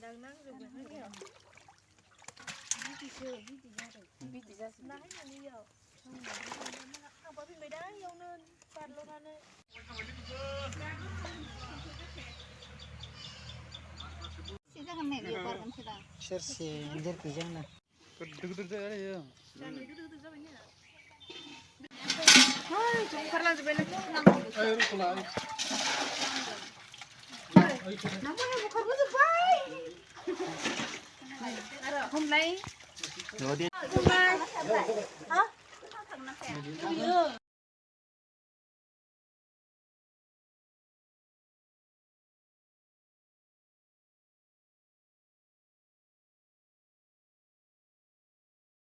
đang nắng rồi mình thấy kìa biết gì ra nãy là đi giờ không có bị đá vô nên phạt luôn anh ơi सीधा हमने भी ऊपर कम सीधा सर से इधर की जाना दुग दुग जा रहे हो ôi chúng phát là bên này अरे रुकला nóng quá không có gì vậy hôm nay rồi đi hôm nay hả